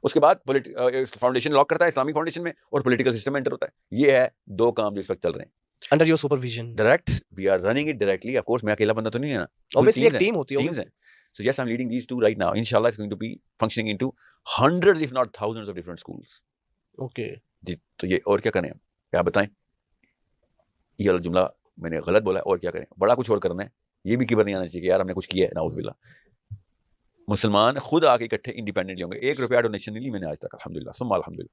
اس کے بعد foundation lock کرتا ہے اسلامک فاؤنڈیشن میں, اور پولیٹیکل سسٹم میں انٹر ہوتا ہے. یہ ہے 2 کام جو اس وقت چل رہے ہیں under your supervision. Direct we are running it directly. Of course میں اکیلا بندہ تو نہیں ہے نا, obviously ایک ٹیم ہوتی ہے. ٹیمز ہیں. So yes, I'm leading these 2 right now. Inshallah, it's going to be functioning into hundreds, if not thousands of different schools. Okay. جی تو یہ اور کیا کریں ہم, کیا بتائیں, یہ والا جملہ میں نے غلط بولا ہے, اور کیا کریں, بڑا کچھ اور کرنا ہے. یہ بھی کبر نہیں آنا چاہیے کہ یار ہم نے کچھ کیا ہے. نعوذ باللہ. مسلمان خود آ کے اکٹھے انڈیپینڈنٹلی ہوں گے. 1 روپیہ ڈونیشن نہیں لی میں نے آج تک, الحمدللہ ثم الحمدللہ.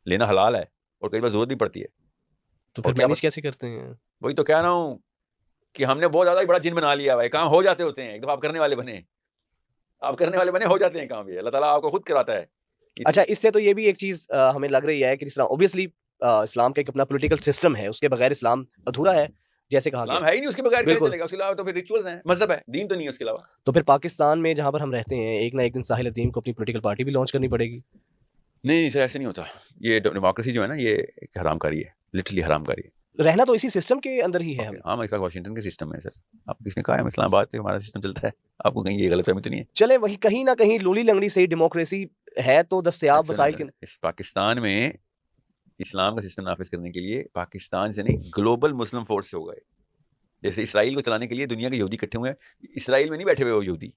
لینا حلال ہے اور کئی بار ضرورت بھی پڑتی ہے. تو پھر مینیج کیسے کرتے ہیں؟ وہی تو کہہ رہا ہوں کہ ہم نے بہت زیادہ بڑا جن بنا لیا ہے. کام ہو جاتے ہوتے ہیں, ایک دفعہ آپ کرنے والے بنے, آپ کرنے والے بنے, ہو جاتے ہیں کام. یہ اللہ تعالیٰ آپ کو خود کراتا ہے. اچھا, اس سے تو یہ بھی ایک چیز ہمیں لگ رہی ہے کہ جس طرح اوبیسلی اسلام کا ایک اپنا پولیٹیکل سسٹم ہے, اس کے بغیر اسلام ادھورا ہے, جیسے کہا گیا. اسلام ہے ہی نہیں, اس کے بغیر کیسے چلے گا؟ اس کے علاوہ تو پھر ریچولز ہیں, مذہب ہے, دین تو نہیں ہے اس کے علاوہ. تو پھر پاکستان میں جہاں پر ہم رہتے ہیں, ایک نہ ایک دن ساحل الدین کو اپنی پولیٹیکل پارٹی بھی لانچ کرنی پڑے گی. نہیں سر, ایسے نہیں ہوتا. یہ ڈیموکریسی جو ہے نا, یہ ایک حرام کاری ہے, لٹرلی حرام کاری ہے. رہنا تو اسی سسٹم کے اندر ہی ہے. ہاں, اس وقت واشنگٹن کے سسٹم ہے سر. آپ کس نے کہا ہے اسلام آباد سے ہمارا سسٹم چلتا ہے؟ آپ کو کہیں یہ غلط فہمی تو نہیں ہے؟ چلے وہی کہیں نہ کہیں لولی لنگڑی سے ڈیموکریسی ہے تو دستیاب وسائل کے. اس پاکستان میں اسلام کا سسٹم نافذ کرنے کے لیے پاکستان سے نہیں, گلوبل مسلم فورس سے ہو گئے. جیسے اسرائیل کو چلانے کے لیے دنیا کے یہودی اکٹھے ہوئے ہیں. اسرائیل میں نہیں بیٹھے ہوئے وہ یہودی,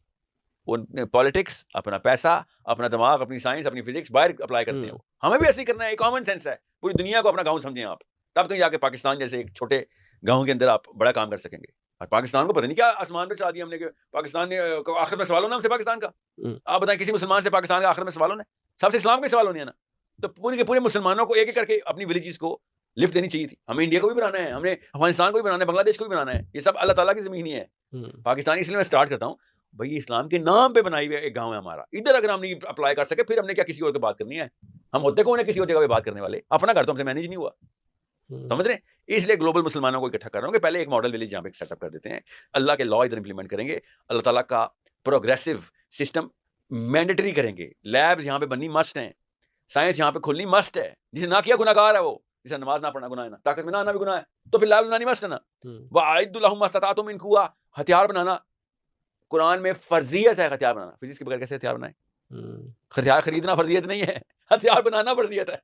وہ پالیٹکس, اپنا پیسہ, اپنا دماغ, اپنی سائنس, اپنی فزکس باہر اپلائی کرتے ہیں. ہمیں بھی ایسے ہی کرنا ہے. کامن سینس ہے. پوری دنیا کو اپنا گاؤں سمجھیں آپ, تب کہیں جا کے پاکستان جیسے ایک چھوٹے گاؤں کے اندر آپ بڑا کام کر سکیں گے. اور پاکستان کو پتہ نہیں کیا آسمان پہ چڑھا دیا ہم نے کہ پاکستان نے آخر میں سوال ہونا ہم سے پاکستان کا. آپ بتائیں کسی مسلمان سے پاکستان کا آخر میں سوال ہونا ہے؟ سب سے اسلام کے سوال ہونے ہیں نا. تو پورے کے پورے مسلمانوں کو ایک ایک کر کے اپنی ولیجز کو لفٹ دینی چاہیے تھی. ہمیں انڈیا کو بھی بنانا ہے, ہم نے افغانستان کو بھی بنانا ہے, بنگلہ دیش کو بھی بنانا ہے. یہ سب اللہ تعالیٰ کی زمین ہی ہے. پاکستانی اس لیے میں اسٹارٹ کرتا ہوں بھائی, اسلام کے نام پہ بنائی ہوئی ایک گاؤں ہے ہمارا. ادھر اگر ہم نہیں اپلائی کر سکے پھر ہم نے کیا کسی اور کی بات کرنی ہے؟ ہم ہوتے کون ہے کسی اور جگہ پہ بات کرنے والے؟ اپنا گھر تو ہم سے مینیج نہیں ہوا, سمجھ رہے ہیں؟ اس لیے گلوبل مسلمانوں کو اکٹھا کر رہا ہوں کہ پہلے ایک ماڈل ولیج یہاں پہ سیٹ اپ کر دیتے ہیں, اللہ کے لا ادھر امپلیمنٹ کریں گے, اللہ تعالیٰ کا پروگریسو سسٹم مینڈیٹری کریں گے. لیبز یہاں پہ بننی مسٹ ہیں, سائنس یہاں پہ کھلنی مسٹ ہے. جسے نہ کیا گناہ گار ہے وہ, جسے نماز نہ پڑھنا گناہ ہے نا, طاقت میں نہ آنا بھی گناہ ہے, تو پھر لیب بنانی مسٹ ہے نا. وَأَعِدُّوا لَهُم مَا اسْتَطَعْتُم مِنْ قُوَّةٍ, ہتھیار بنانا قرآن میں فرضیت ہے. ہتھیار بنانا, فزکس کے بغیر کیسے ہتھیار بنائیں؟ ہتھیار خریدنا فرضیت نہیں ہے, ہتھیار بنانا فرضیت ہے.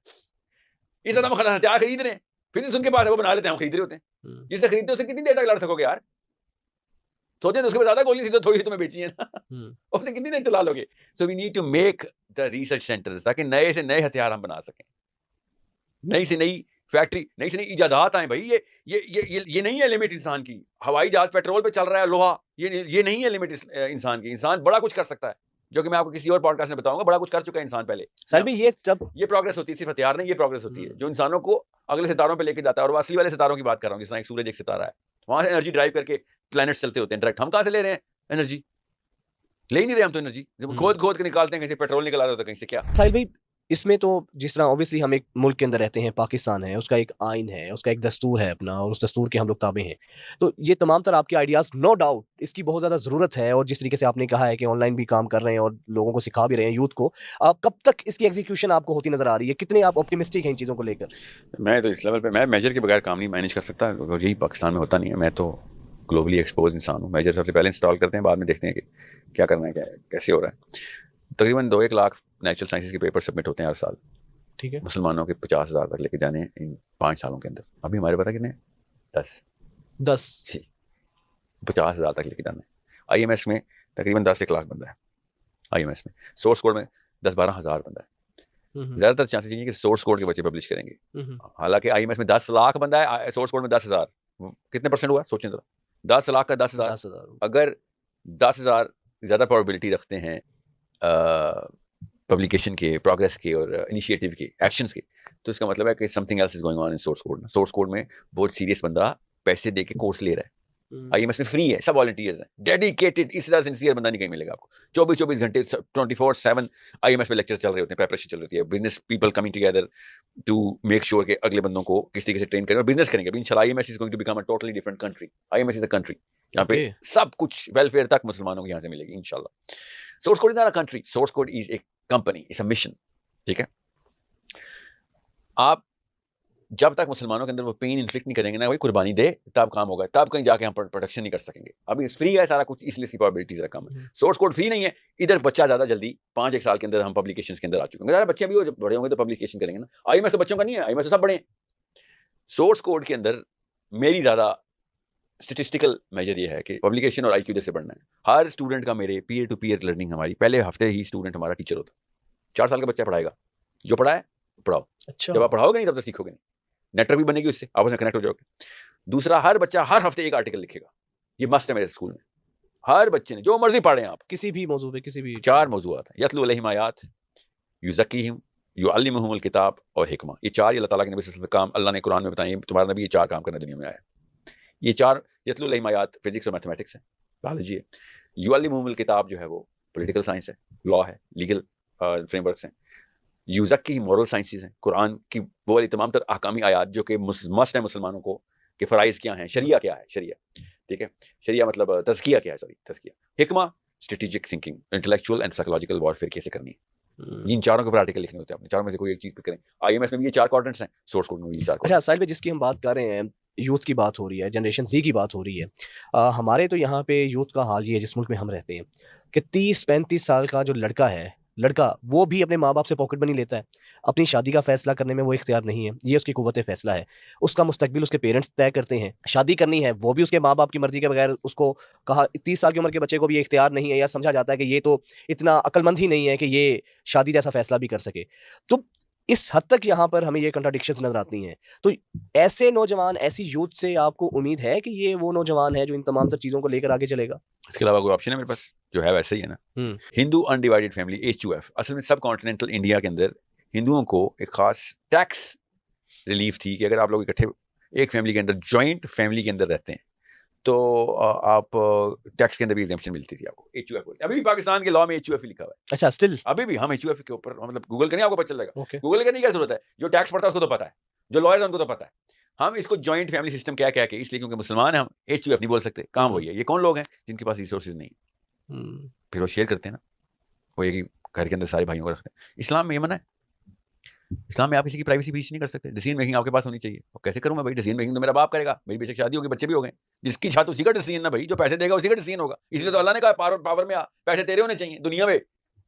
اس طرح ہم ہتھیار خرید رہے ہیں, فزکس ان کے پاس ہے وہ بنا لیتے ہیں, ہم خرید رہے ہوتے ہیں. جس سے خریدتے اسے کتنی دیر تک لڑ سکو گے یار؟ سوچیں تو اس کے بعد زیادہ گولی تھی تو تھوڑی تمہیں بیچی ہے نا, اس سے کتنی دیر چلا لو گے؟ So we need to make the research centres تاکہ نئے سے نئے ہتھیار ہم بنا سکیں, نئی سے نئی فیکٹری, نئی سے نئی ایجادات آئیں. بھائی یہ نہیں ہے لمٹ انسان کی. ہوائی جہاز پیٹرول پہ چل رہا ہے, لوہا, یہ نہیں ہے لمٹ انسان کی. انسان بڑا کچھ کر سکتا ہے, جو کہ میں آپ کو کسی اور پوڈ کاسٹ میں بتاؤں گا. بڑا کچھ کر چکا ہے انسان پہلے. سر بھی یہ پروگرس ہوتی ہے, صرف ہتھیار نہیں, یہ پروگرس ہوتی ہے جو انسانوں کو اگلے ستاروں پہ لے کے جاتا ہے. اور وہ اصلی والے ستاروں کی بات کر رہا ہوں, جس طرح ایک سورج ایک ستارہ ہے, وہاں سے انرجی ڈرائیو کر کے پلانٹس چلتے ہوتے ہیں ڈائریکٹ. ہم کہاں سے لے رہے ہیں انرجی؟ لے ہی نہیں رہے ہم تو انرجی. کھود کے نکالتے ہیں, کہیں سے پیٹرول نکل آتا ہے تو کہیں سے کیا. ساحل بھائی, اس میں تو جس طرح اوبیسلی ہم ایک ملک کے اندر رہتے ہیں, پاکستان ہے, اس کا ایک آئین ہے, اس کا ایک دستور ہے اپنا, اور اس دستور کے ہم لوگ تابع ہیں. تو یہ تمام تر آپ کے آئیڈیاز, نو ڈاؤٹ اس کی بہت زیادہ ضرورت ہے. اور جس طریقے سے آپ نے کہا ہے کہ آن لائن بھی کام کر رہے ہیں اور لوگوں کو سکھا بھی رہے ہیں, یوتھ کو, آپ کب تک اس کی ایگزیکیوشن آپ کو ہوتی نظر آ رہی ہے؟ کتنے آپ آپٹیمسٹک ہیں ان چیزوں کو لے کر؟ میں تو اس لیول پہ, میں میجر کے بغیر کام نہیں مینیج کر سکتا, اور یہی پاکستان میں ہوتا نہیں ہے. میں تو گلوبلی ایکسپوز انسان ہوں. میجر سب سے پہلے انسٹال کرتے ہیں, بعد میں دیکھتے ہیں کہ کیا کرنا ہے, کیسے ہو رہا ہے. تقریباً 2-1 لاکھ نیچرل سائنسز کے پیپر سبمٹ ہوتے ہیں ہر سال. ٹھیک ہے, مسلمانوں کے 50,000 تک لے کے جانے ہیں ان 5 سالوں کے اندر. ابھی ہمارے پتہ کتنے ہیں؟ 10 جی, 50,000 تک لے کے جانا ہے. آئی ایم ایس میں تقریباً 10-1 لاکھ بندہ ہے. آئی ایم ایس میں سورس کوڈ میں 10-12 ہزار بندہ ہے. زیادہ تر چانسز یہ کہ سورس کوڈ کے بچے پبلش کریں گے. حالانکہ آئی ایم ایس میں 10 لاکھ بندہ ہے, سورس کوڈ میں 10,000. کتنے پرسنٹ ہوا سوچیں ذرا, 10 لاکھ کا 10,000. اگر 10,000 زیادہ پروبیبلٹی رکھتے ہیں پبلیکیشن کے, پروگرس کے, اور انیشیٹو کے, ایکشنز کے, تو اس کا مطلب ہے کہ something else is going on in source code. Source code میں بہت سیریس بندہ پیسے دے کے کورس لے رہا ہے. آئی ایم ایس میں فری ہے, سب والنٹیئرز ہیں, ڈیڈیکیٹڈ. اس طرح سنسیئر بندہ نہیں کہیں ملے گا آپ کو. 24 گھنٹے 24/7 آئی ایم ایس میں لیکچر چل رہے ہوتے ہیں, پریپریشن چل رہی ہے, business people coming together to make sure کہ اگلے بندوں کو کس طریقے سے ٹرین کریں اور بزنس کریں گے. ابھی انشاءاللہ I M S is going to become a totally different country. I M S is a country, یہاں پہ سب کچھ ویلفیئر تک مسلمانوں کو یہاں سے ملے گی انشاءاللہ. Source code is not a country, source code is a company, it's a mission. ٹھیک ہے, آپ جب تک مسلمانوں کے اندر وہ پین انفلکٹ نہیں کریں گے نا وہی قربانی دے تب کام ہوگا, تب کہیں جا کے ہم پروڈکشن نہیں کر سکیں گے. ابھی فری ہے سارا کچھ, اس لیے اس کی پرابلٹیز رقم ہے. سورس کوڈ فری نہیں ہے, ادھر بچہ زیادہ جلدی 5-1 سال کے اندر ہم پبلیکیشنز کے اندر آ چکے ہیں. زیادہ بچے بھی بڑے ہوں گے تو پبلیکیشن کریں گے نا. آئی ایم ایس تو بچوں کا نہیں ہے, آئی ایم ایس تو سب بڑے ہیں. سورس کوڈ کے اندر میری زیادہ اسٹیٹسٹیکل میجر یہ ہے کہ پبلیکیشن اور آئی کیو سے بڑھنا ہے. ہر اسٹوڈنٹ کا میرے پیئر ٹو پیئر لرننگ ہماری پہلے ہفتے ہی اسٹوڈنٹ ہمارا ٹیچر ہوتا. 4 سال کا بچہ پڑھائے گا, جو پڑھا ہے پڑھاؤ. اچھا, جب آپ پڑھاؤ گے نہیں تب تک سیکھو گے نہیں. نیٹ ورک بھی بنے گی اس سے, آپس میں کنیکٹ ہو جاؤ گے. دوسرا, ہر بچہ ہر ہفتے ایک آرٹیکل لکھے گا. یہ مسٹ ہے میرے اسکول میں. ہر بچے نے جو مرضی پڑھیں آپ, کسی بھی موضوع پہ, کسی بھی 4 موضوعات ہیں. یتلو علیہم آیات, یزکیہم, یعلمہم الکتاب اور حکمہ. یہ 4 اللہ تعالیٰ کے نبی صلی اللہ علیہ وسلم کام اللہ نے قرآن میں بتائے. تمہارا نبی یہ 4 کام کرنے دنیا میں آیا. یہ 4 یتلو علیہم آیات فزکس اور میتھمیٹکس ہے, بایولوجی ہے. یعلمہم الکتاب جو ہے وہ پولیٹیکل سائنس ہے, لا ہے, لیگل فریم ورکس ہیں. یوزکی مورل سائنسز ہیں, قرآن کی وہ والی تمام تر احکامی آیات جو کہ مسٹ ہیں مسلمانوں کو کہ فرائض کیا ہیں, شریعہ کیا ہے, شریعہ ٹھیک ہے, شریعہ مطلب تزکیہ کیا ہے, سوری تزکیہ. حکمہ strategic thinking, intellectual and psychological warfare کیسے کرنی ہے. ان 4 کے اوپر آرٹیکل لکھنے ہوتے ہیں. اپنے 4 میں سے کوئی ایک چیز پہ کریں. آئی ایم ایس میں بھی یہ 4 کوارٹرنٹس ہیں, سورس کوڈ میں بھی یہ 4 اچھا ساحل بھائی, جس کی ہم بات کر رہے ہیں, یوتھ کی بات ہو رہی ہے, جنریشن زی کی بات ہو رہی ہے. ہمارے تو یہاں پہ یوتھ کا حال یہ ہے جس ملک میں ہم رہتے ہیں کہ 30-35 سال کا جو لڑکا وہ بھی اپنے ماں باپ سے پاکٹ منی لیتا ہے. اپنی شادی کا فیصلہ کرنے میں وہ اختیار نہیں ہے, یہ اس کی قوت فیصلہ ہے. اس کا مستقبل اس کے پیرنٹس طے کرتے ہیں. شادی کرنی ہے وہ بھی اس کے ماں باپ کی مرضی کے بغیر. اس کو کہا 30 سال کی عمر کے بچے کو بھی یہ اختیار نہیں ہے, یا سمجھا جاتا ہے کہ یہ تو اتنا عقل مند ہی نہیں ہے کہ یہ شادی جیسا فیصلہ بھی کر سکے. تو اس حد تک یہاں پر ہمیں یہ کنٹراڈکشنز نظر آتی ہیں. تو ایسے نوجوان, ایسی یوتھ سے آپ کو امید ہے کہ یہ وہ نوجوان ہے جو ان تمام تر چیزوں کو لے کر آگے چلے گا؟ اس کے علاوہ کوئی آپشن ہے میرے پاس؟ جو ہے ویسے ہی ہے نا. ہندو انڈیوائڈیڈ فیملی, HUF, اصل میں سب کانٹیننٹل انڈیا کے اندر ہندوؤں کو ایک خاص ٹیکس ریلیف تھی کہ اگر آپ لوگ اکٹھے ایک فیملی کے اندر, جوائنٹ فیملی کے اندر رہتے ہیں تو آپ ٹیکس کے اندر بھی ایگزمپشن ملتی تھی آپ کو. HUF بولتے ہیں, ابھی بھی پاکستان کے لاء میں HUF ہی لکھا ہوا ہے. اچھا, اسٹل ابھی بھی ہم HUF کے اوپر, مطلب گوگل کریں آپ کو پتہ چل جائے گا. گوگل کرنے کی کیا ضرورت ہے, جو ٹیکس پڑتا ہے اس کو تو پتہ ہے, جو لائر ہے ان کو تو پتہ ہے. ہم اس کو جوائنٹ فیملی سسٹم کیا کیا کہ اس لیے کیونکہ مسلمان ہیں ہم HUF نہیں بول سکتے. کہاں وہی ہے, یہ کون لوگ ہیں جن کے پاس ریسورسز نہیں, پھر وہ شیئر کرتے ہیں نا. وہ ایک ہی گھر کے اندر سارے بھائیوں کو رکھتے ہیں. اسلام میں یہ منع ہے. اسلام میں آپ کسی کی پرائیویسی بیچ نہیں کر سکتے. ڈیسیژن میکنگ آپ کے پاس ہونی چاہیے. اور کیسے کروں میں بھائی, ڈیسیژن میکنگ تو میرا باپ کرے گا. میری بے شک شادی ہوگی, بچے بھی ہو گئے, جس کی چھات اسی کا ڈیسیژن نا بھائی, جو پیسے دے گا اسی کا ڈیسیژن ہوگا. اس لیے تو اللہ نے کہا پاور میں پیسے تیرے ہونے چاہیے. دنیا میں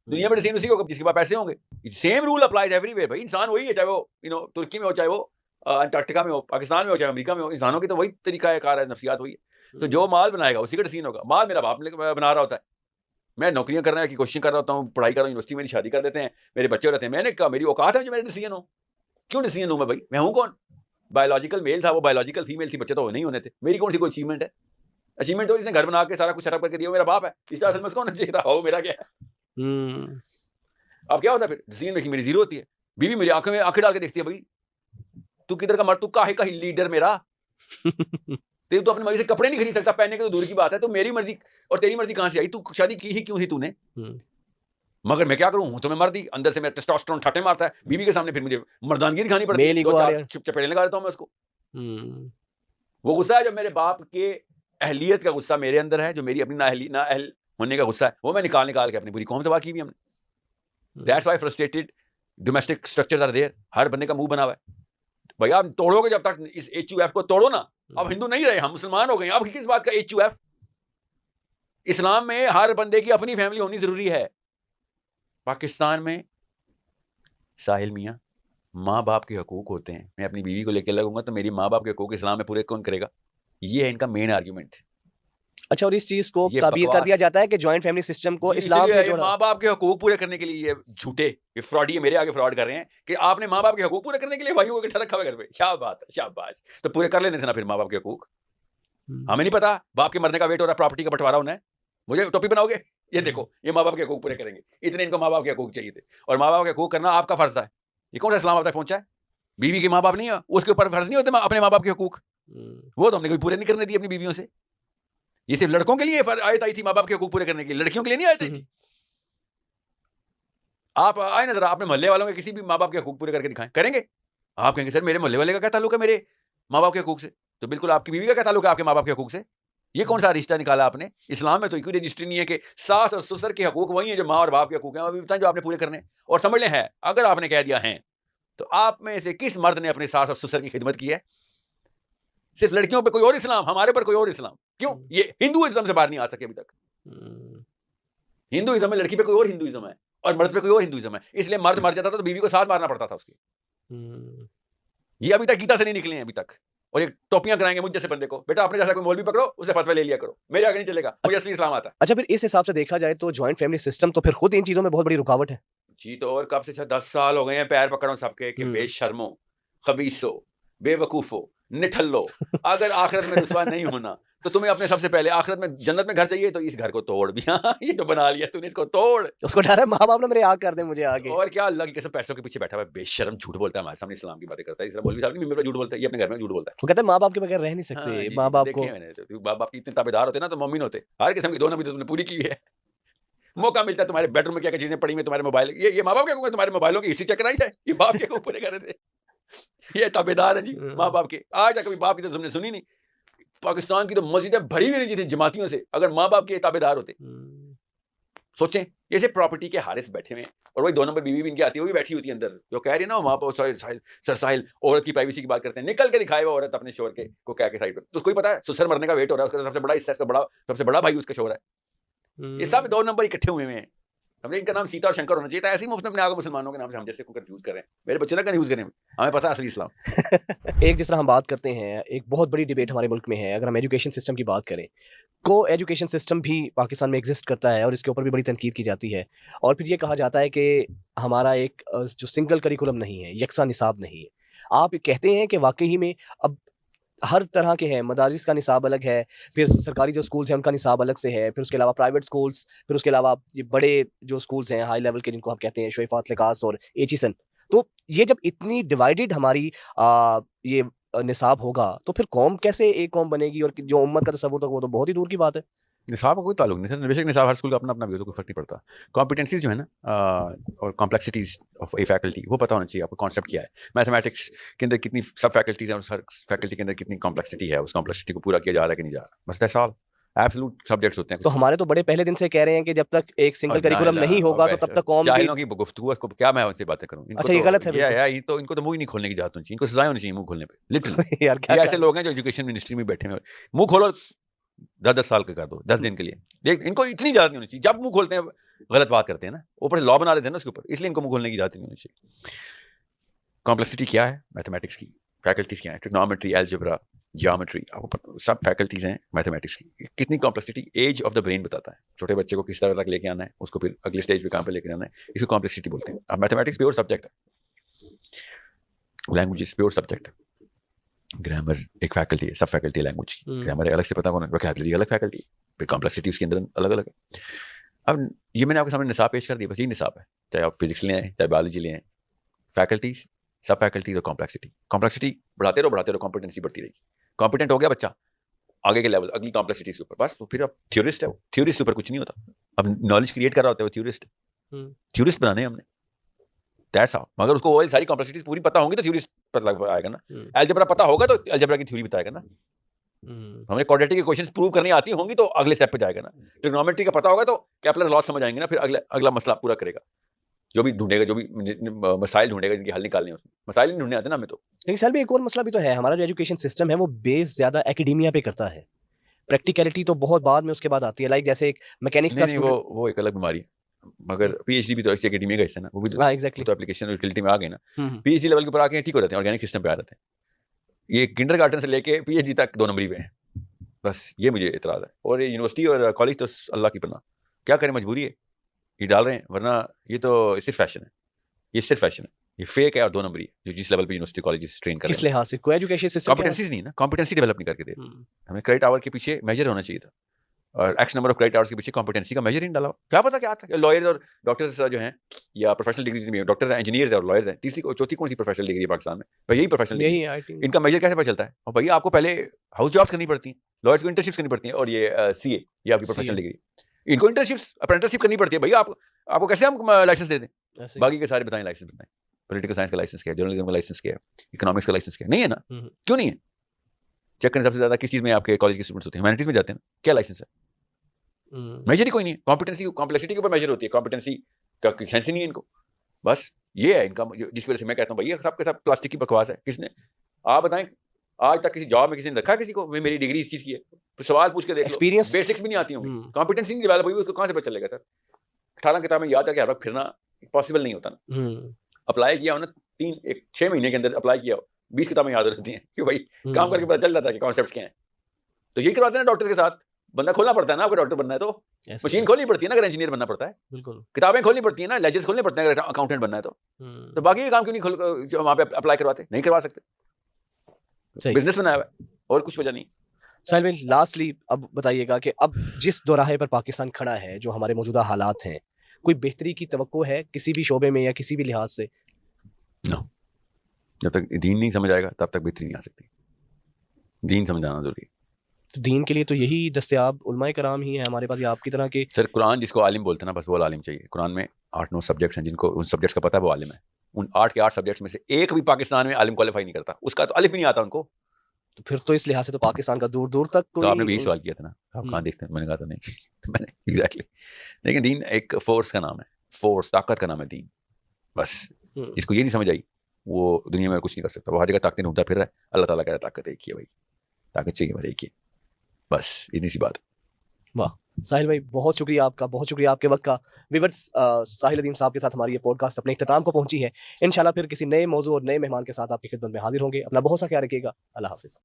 ڈیسیژن اسی ہوگا جس کے پاس پیسے ہوں گے. Same rule applies every way بھائی. انسان وہی ہے, چاہے وہ ترکی میں ہو, چاہے وہ انٹارکٹیکا میں ہو, پاکستان میں ہو, چاہے امریکہ میں ہو. انسانوں کی تو وہی طریقہ کار ہے, نفسیات وہی ہے. تو جو مال بنائے گا اسی کا ڈیسیژن ہوگا. مال میرا باپ بنا رہا ہوتا ہے, میں نوکریاں کرنے کی کوشش کر رہا ہوتا ہوں, پڑھائی کر رہا ہوں, یونیورسٹی میں شادی کر دیتے ہیں, میرے بچے رہتے ہیں. میں نے کہا میری اوقات ہے جو میرا ڈیسیژن ہو. کیوں ڈیسیژن ہوں میں بھائی, میں ہوں کون؟ بایولوجیکل میل تھا, وہ بایولوجیکل فیمیل تھی, بچے تو نہیں ہونے تھے. میری کون سی کوئی اچیومنٹ ہے؟ اچیومنٹ تو اس نے گھر بنا کے سارا کچھ سیٹ اپ کر کے دیا, میرا باپ ہے. اس طرح سے میں اس کو ہونا چاہیے تھا, ہو میرا کیا ہے. اب کیا ہوتا ہے پھر, ڈیسیژن میکنگ میری زیرو ہوتی ہے. بیوی میری آنکھوں میں آنکھیں ڈال کے دیکھتی ہے, بھائی تو کدھر کا مرد, تو کاہے کا لیڈر میرا, تو اپنی مرضی سے کپڑے نہیں خرید سکتا, پہننے کے تو دور کی بات ہے. تو میری مرضی اور تیری مرضی کہاں سے آئی؟ تو شادی کی ہی کیوں تھی تو نے؟ مگر میں کیا کروں, تو میں مردی, اندر سے میرا ٹیسٹوسٹرون ٹھاٹے مارتا ہے. بیوی کے سامنے پھر مجھے مردانگی دکھانی پڑتی ہے, 2-4 چپیڑے لگا دیتا ہوں میں اس کو. وہ غصہ ہے جو میرے باپ کے اہلیت کا غصہ میرے اندر ہے, جو میری اپنی نااہل ہونے کا غصہ ہے, وہ میں نکال کے اپنی پوری قوم تباہ کی بھی ہم نے. That's why frustrated domestic structures are there. ہر بندے کا منہ بنا ہوا ہے. بھیا آپ توڑو گے جب تک اس HUF کو توڑو نا. اب ہندو نہیں رہے, ہم مسلمان ہو گئے. اب کس بات کا HUF؟ اسلام میں ہر بندے کی اپنی فیملی ہونی ضروری ہے. پاکستان میں ساحل میاں ماں باپ کے حقوق ہوتے ہیں. میں اپنی بیوی کو لے کے لگوں گا تو میری ماں باپ کے حقوق اسلام میں پورے کون کرے گا؟ یہ ہے ان کا مین آرگیومنٹ. اچھا, اور اس چیز کو تعبیر کر دیا جاتا ہے کہ جوائنٹ فیملی سسٹم کو اسلام سے جوڑا. ماں باپ کے حقوق پورے کرنے کے لیے یہ جھوٹے, یہ فراڈ, یہ میرے آگے فراڈ کر رہے ہیں کہ آپ نے ماں باپ کے حقوق پورے کرنے کے لیے بھائیوں کو اکٹھا رکھا ہوا گھر پہ. کیا بات ہے, شاباش. تو پورے کر لینے تھے نا پھر ماں باپ کے حقوق. ہمیں نہیں پتا باپ کے مرنے کا ویٹ ہو رہا ہے, پراپرٹی کا بٹوارا ہونا ہے. مجھے ٹوپی بناؤ گے, یہ دیکھو یہ ماں باپ کے حقوق پورے کریں گے. اتنے ان کو ماں باپ کے حقوق چاہیے تھے, اور ماں باپ کے حقوق کرنا آپ کا فرض ہے. یہ کون سا اسلام آپ تک پہنچا ہے؟ بیوی کے ماں باپ نہیں ہے, اس کے اوپر فرض نہیں ہوتے اپنے ماں باپ کے حقوق. وہ تو ہم نے کوئی پورے نہیں کرنے دیے اپنی بیویوں سے. یہ صرف لڑکوں کے لیے آیت آئی تھی ماں باپ کے حقوق پورے کرنے کے لیے, لڑکیوں کے لیے نہیں آیت آئی تھی. آپ آئے نظر اپنے محلے والوں کے کسی بھی ماں باپ کے حقوق پورے کر کے دکھائیں, کریں گے؟ آپ کہیں گے سر میرے محلے والے کا کیا تعلق ہے میرے ماں باپ کے حقوق سے؟ تو بالکل آپ کی بیوی کا کیا تعلق ہے آپ کے ماں باپ کے حقوق سے؟ یہ کون سا رشتہ نکالا آپ نے؟ اسلام میں تو کوئی رجسٹری نہیں ہے کہ ساس اور سسر کے حقوق وہی ہیں جو ماں اور باپ کے حقوق ہیں, ابھی بتائیں جو آپ نے پورے کرنے. اور سمجھ لیں ہے, اگر آپ نے کہہ دیا ہے تو آپ میں سے کس مرد نے اپنے ساس اور سسر کی خدمت کی ہے؟ صرف لڑکیوں پہ کوئی اور اسلام، ہمارے پر کوئی اور اسلام. کیوں؟ یہ ہندوازم سے باہر نہیں آ سکے ابھی تک. ہندوازم میں لڑکی پہ کوئی اور ہندوازم ہے اور مرد پہ کوئی اور ہندوازم ہے. اس لیے مرد مر جاتا تھا تو بیوی کو ساتھ مارنا پڑتا تھا اس کے. یہ ابھی تک گیتا سے نہیں نکلے ہیں ابھی تک. اور یہ ٹوپیاں کرائیں گے مجھ جیسے بندے کو، بیٹا اپنے جیسا کوئی مولوی پکڑو، اسے فتوی لے لیا کرو، میرے آگے نہیں چلے گا، مجھے اصلی اسلام آتا ہے. اچھا، پھر اس حساب سے دیکھا جائے تو جوائنٹ فیملی سسٹم تو پھر خود ان چیزوں میں بہت بڑی رکاوٹ ہے. جی تو اور کب سے 10 سال ہو گئے ہیں پیر پکڑوں سب کے کہ بے شرمو، خبیثو، بے وقوفو، نٹھلو. اگر آخرت میں رسوا نہیں ہونا تو تمہیں اپنے سب سے پہلے آخرت میں جنت میں گھر چاہیے تو اس گھر کو توڑ بھی. ہاں یہ تو بنا لیا تو نے، اس کو توڑ. اس کو ڈر ہے ماں باپ نے میرے آگ کر دیں مجھے آگے. اور کیا اللہ کی قسم پیسوں کے پیچھے بیٹھا ہوا ہے، بے شرم جھوٹ بولتا ہے ہمارے سامنے، اسلام کی باتیں کرتا ہے. اس طرح مولوی صاحب نہیں، ممبر پہ جھوٹ بولتا ہے، یہ اپنے گھر میں جھوٹ بولتا ہے. وہ کہتے ہیں ماں باپ کے بغیر رہ نہیں سکتے. ماں باپ کو دیکھیں میں نے، ماں باپ کی اتنے تابعدار ہوتے نا تو مومن ہوتے. ہر قسم کی دونوں بھی تم نے پوری کی ہے. موقع ملتا ہے تمہارے بیڈ روم میں کیا کیا چیزیں پڑی ہوئی تمہارے موبائل، یہ ماں باپ کے تمہارے موبائلوں کی ہسٹری چیک کرائی جائے، یہ باپ کے اوپر کر رہے تھے. یہ تابعدار ہے جی ماں باپ کے. آج تک کبھی باپ کی تو تم نے سنی نہیں. پاکستان کی تو مسجدیں بھری ہوئی نہیں تھی جماعتیوں سے اگر ماں باپ کے تابعدار ہوتے. سوچیں جیسے پراپرٹی کے حارث بیٹھے ہوئے ہیں اور وہی 2 نمبر بیوی بھی ان کی آتی ہے، وہ بھی بیٹھی ہوتی ہے اندر، جو کہہ رہی ہے نا ماں باپ سر ساحل عورت کی پرائیویسی کی بات کرتے ہیں. نکل کے دکھائے وہ عورت اپنے شوہر کے کو کیا کہ سائڈ پہ، تو اس کو ہی پتا ہے سسر مرنے کا ویٹ ہو رہا ہے، اس کا سب سے بڑا حصہ، اس کا سب سے بڑا بھائی اس کا شوہر ہے. یہ سب 2 نمبر اکٹھے ہوئے ہیں. ہم نے ان کا نام سیتا اور شنکر ہونا چاہیے تھا. ایسے ہی مفت میں اپنے آپ کو مسلمانوں کے نام سے ہم جیسے کو کنفیوز کر رہے ہیں. میرے بچے نہ کنفیوز کریں، ہمیں پتا ہے اصلی اسلام. ایک جس طرح ہم بات کرتے ہیں، ایک بہت بڑی ڈیبیٹ ہمارے ملک میں ہے. اگر ہم ایجوکیشن سسٹم کی بات کریں، کو ایجوکیشن سسٹم بھی پاکستان میں ایگزسٹ کرتا ہے اور اس کے اوپر بھی بڑی تنقید کی جاتی ہے. اور پھر یہ کہا جاتا ہے کہ ہمارا ایک جو سنگل کریکولم نہیں ہے، یکساں نصاب نہیں ہے. آپ کہتے ہیں کہ واقعی میں اب ہر طرح کے ہیں، مدارس کا نصاب الگ ہے، پھر سرکاری جو سکولز ہیں ان کا نصاب الگ سے ہے، پھر اس کے علاوہ پرائیویٹ سکولز، پھر اس کے علاوہ یہ بڑے جو سکولز ہیں ہائی لیول کے جن کو ہم کہتے ہیں شویفات لکاس اور ایچیسن. تو یہ جب اتنی ڈیوائیڈڈ ہماری یہ نصاب ہوگا تو پھر قوم کیسے ایک قوم بنے گی؟ اور جو امت کا تصور تھا وہ تو بہت ہی دور کی بات ہے. نصاب کا کوئی تعلق نہیں سر، بے شک نصاب ہر اسکول کا اپنا اپنا بھی ہو تو کوئی فرق نہیں پڑتا. کمپیٹنسیز جو ہے نا اور کمپلیکسٹیز آف اے فیکلٹی وہ پتہ ہونا چاہیے آپ کو. کانسیپٹ کیا ہے میتھمیٹکس کے اندر، کتنی سب فیکلٹیز ہیں، اور ہر فیکلٹی کے اندر کتنی کمپلیکسٹی ہے، اس کمپلیکسٹی کو پورا کیا جا رہا ہے کہ نہیں جا رہا. بس دیٹس آل. ایبسولوٹ سبجیکٹس ہوتے ہیں. تو ہمارے تو بڑے پہلے دن سے کہہ رہے ہیں کہ جب تک ایک سنگل کریکولم نہیں ہوگا تو تب تک قوم جاہلوں کی گفتگو کو کیا میں ان سے باتیں کروں. اچھا یہ غلط ہے. تو ان کو تو منہ ہی نہیں کھولنے کی اجازت ہونی چاہیے، ان کو سزائیں ہونی چاہیے منہ کھولنے پہ. لٹرلی یہ ایسے لوگ ہیں جو ایجوکیشن منسٹری میں بیٹھے ہیں، منہ کھولو 10 سال کا کر دو 10 دن کے لیے. ان کو اتنی اجازت نہیں ہونی چاہیے. جب منہ کھولتے ہیں غلط بات کرتے ہیں نا، اوپر سے لا بنا لیتے ہیں نا اس کے اوپر، اس لیے ان کو منہ کھولنے کی اجازت نہیں ہونی چاہیے. کمپلیکسٹی کیا ہے میتھمیٹکس کی، فیکلٹیز کیا ہیں، ٹریگنومیٹری، الجبرا، جیومیٹری، آپ کو پتہ سب فیکلٹیز ہیں میتھمیٹکس کی. کتنی complexity age of the brain بتاتا ہے. چھوٹے بچے کو کس طرح تک لے کے آنا ہے، اس کو پھر اگلے اسٹیج پہ کہاں پہ لے کے آنا ہے، اس کو کمپلیکسٹی بولتے ہیں. اب میتھمیٹکس پیور سبجیکٹ ہے، لینگویجز پیور سبجیکٹ ہے. گرامر ایک فیکلٹی ہے، سب فیکلٹی ہے لینگویج کی. گرامر الگ سے پتہ ہونا، ووکیبلری الگ فیکلٹی ہے، پھر کمپلیکسٹی اس کے اندر الگ الگ ہے. اب یہ میں نے آپ کے سامنے نصاب پیش کر دیا، بس یہ نصاب ہے، چاہے آپ فزکس لے آئیں چاہے بایولوجی لے آئیں. فیکلٹیز، سب فیکلٹیز اور کمپلیکسٹی بڑھاتے رہو، کمپیٹنسی بڑھتی رہے گی. کمپیٹنٹ ہو گیا بچہ، آگے کے لیول اگلی کمپلیکسٹیز کے اوپر، بس پھر اب تھیورسٹ ہے. وہ تھیورسٹ کے اوپر کچھ نہیں ہوتا. اب نالج کریٹ کر رہا ہوتا ہے وہ تھیورسٹ بنانے ہم نے. مگر اس کو وہ ساری کمپلیکسٹیز پوری پتہ ہوں گی تو تھیورسٹ پتہ آئے گا نا. الجبرا پتہ ہوگا تو الجبرا کی تھیوری بتائے گا نا. ہمیں کوڈریٹک ایکویشنز پروو کرنی آتی ہوں گی تو اگلے اسٹیپ پہ جائے گا نا. ٹریگنومیٹری کا پتہ ہوگا تو کیپلر لاز سمجھ آئیں گے نا، پھر اگلا مسئلہ پورا کرے گا. جو بھی ڈھونڈے گا، جو بھی مسائل ڈھونڈے گا جن کی حل نکالنے ہیں، مسائل نہیں ڈھونڈنے آتے نا ہمیں. تو لیکن سر بھی ایک اور مسئلہ بھی تو ہے، ہمارا جو ایجوکیشن سسٹم ہے وہ بیس زیادہ ایکیڈیمیا پہ کرتا ہے. پریکٹیکلٹی تو بہت بعد میں اس کے بعد آتی ہے. لائک جیسے ایک میکینکس کا نہیں، وہ ایک الگ بیماری ہے. مگر پی ایچ ڈی بھی تو ایسی اکیڈمی کا حصہ ہے نا، وہ بھی تو اپلیکیشن یوٹیلٹی میں آ گئے نا. پی ایچ ڈی لیول کے اوپر آ کے ٹھیک ہو جاتے ہیں، آرگینک سسٹم پہ آ جاتے ہیں. یہ کنڈر گارٹن سے لے کے پی ایچ ڈی تک 2 نمبری پہ ہیں. بس یہ مجھے اعتراض ہے. اور یہ یونیورسٹی اور کالج تو اللہ کی پناہ، کیا کریں، مجبوری ہے یہ ڈال رہے ہیں، ورنہ یہ تو صرف فیشن ہے. یہ صرف فیشن ہے، یہ فیک ہے اور 2 نمبری ہے. جو جس لیول پہ یونیورسٹی کالجز ٹرین کر رہے ہیں، کس لحاظ سے کوئی ایجوکیشن سسٹم کمپیٹنسیز نہیں نا، کمپیٹنسی ڈیولپ نہیں کر کے دے. ہمیں کریڈٹ آور کے پیچھے میجر ہونا چاہیے تھا، اور x number of credit hours کے پیچھے کمپیٹنسی کا میجر ہی نہیں ڈالا. کیا پتا کیا تھا. لائرز اور ڈاکٹرز جو ہیں، یا پروفیشنل ڈگریز میں ڈاکٹرز ہیں، انجینئرز ہیں اور لائرز ہیں. تیسری چوتھی کون سی پروفیشنل ڈگری ہے پاکستان میں؟ بھائی یہی پروفیشنل ڈگری. ان کا میجر کیسے پتہ چلتا ہے؟ اور بھائی آپ کو پہلے ہاؤس جابس کرنی پڑتی ہیں، لائرز کو انٹرنشپس کرنی پڑتی ہیں، اور یہ سی اے یہ آپ کی پروفیشنل ڈگری، ان کو انٹرنشپس اپرینٹسشپ کرنی پڑتی ہے. بھائی آپ کو کیسے ہم لائسنس دے دیں؟ باقی کے سارے بتائیں لائسنس بتائیں. پولیٹیکل سائنس کا لائسنس کیا ہے، جرنلزم کا لائسنس کیا ہے، اکنامکس کا لائسنس کیا ہے؟ نہیں ہے نا. کیوں نہیں ہے؟ چیک کریں سب سے زیادہ کس چیز میں آپ کے کالج کے اسٹوڈنٹس ہوتے ہیں، ہیومینٹیز میں جاتے ہیں. کیا لائسنس ہے؟ میجر ہی کوئی نہیں ہے. کمپیٹنسی کمپلیکسٹی کے اوپر میجر ہوتی ہے، کمپیٹنسی کا سینس ہی نہیں ہے ان کو. بس یہ ہے ان کا جس وجہ سے میں کہتا ہوں بھائی یہ سب کے سب پلاسٹک کی بکواس ہے. کس نے آپ بتائیں آج تک کسی جاب میں کسی نے رکھا کسی کو میری ڈگری اس چیز کی ہے, سوال پوچھ کے دیکھ لو, ایکسپیرینس بیسکس بھی نہیں آتی ہوں گی, کمپیٹنسی نہیں ڈیولپ ہوئی, اس کو کہاں سے پتہ چلے گا سر؟ 18 کتابیں یاد ہے کہ ہر وقت پھرنا پاسبل نہیں ہوتا نا. اپلائی کیا ہو نا 6 مہینے کے اندر اپلائی کیا ہو, 20 کتابیں یاد رہتی ہیں کہ بھائی کام کر کے پتہ چل جاتا ہے کہ کانسیپٹس کیا ہیں. تو یہی کرواتے ہیں نا ڈاکٹر کے ساتھ, بندہ کھولنا پڑتا ہے نا, آپ کو ڈاکٹر بننا ہے تو مشین کھولنی پڑتی ہے نا, اگر انجینئر بننا پڑتا ہے بالکل, کتابیں کھولنی پڑتی ہیں نا, لیجرز کھولنے پڑتے ہیں اگر اکاؤنٹنٹ بننا ہے تو باقی یہ کام کیوں نہیں وہاں پہ اپلائی کرواتے؟ نہیں کروا سکتے, بزنس بنایا ہوا ہے اور کچھ وجہ نہیں. ساحل بھائی لاسٹلی اب بتائیے گا کہ اب جس دوراہے پر پاکستان کھڑا ہے, جو ہمارے موجودہ حالات ہیں, کوئی بہتری کی توقع ہے کسی بھی شعبے میں یا کسی بھی لحاظ سے؟ نو, جب تک دین نہیں سمجھ آئے گا تب تک بہتری نہیں آ سکتی. دین سمجھانا ضروری ہے. تو دین کے لیے تو یہی دستیاب علماء کرام ہی ہیں ہمارے پاس, یا آپ کی طرح کے سر قرآن جس کو عالم بولتے ہیں نا, بس وہ عالم چاہیے. قرآن میں 8-9 سبجیکٹس ہیں جن کو ان سبجیکٹس کا پتہ ہے وہ عالم ہے. ان 8 کے 8 سبجیکٹس میں سے ایک بھی پاکستان میں عالم کوالیفائی نہیں کرتا, اس کا تو الف بھی نہیں آتا ان کو. تو پھر تو اس لحاظ سے تو پاکستان کا دور دور تک تو آپ نے بھی کوئی یہی سوال کیا تھا نا, آپ کہاں دیکھتے ہیں؟ میں نے کہا تھا نہیں. تو میں نے ایگزیکٹلی, لیکن دین ایک فورس کا نام ہے, فورس طاقت کا نام ہے دین. بس جس کو یہ نہیں سمجھ آئی وہ دنیا میں کچھ نہیں کر سکتا, وہ ہر جگہ طاقتیں ڈھونڈتا پھر رہا ہے. اللہ تعالیٰ کہہ رہا ہے طاقت ایک ہی ہے بھائی, طاقت چاہیے بس ایک ہی, بس اتنی سی بات. واہ ساحل بھائی بہت شکریہ آپ کا, بہت شکریہ آپ کے وقت کا. ویورز, ساحل ندیم صاحب کے ساتھ ہماری یہ پوڈ کاسٹ اپنے اختتام کو پہنچی ہے. انشاءاللہ پھر کسی نئے موضوع اور نئے مہمان کے ساتھ آپ کی خدمت میں حاضر ہوں گے. اپنا بہت سا خیال رکھیے گا. اللہ حافظ.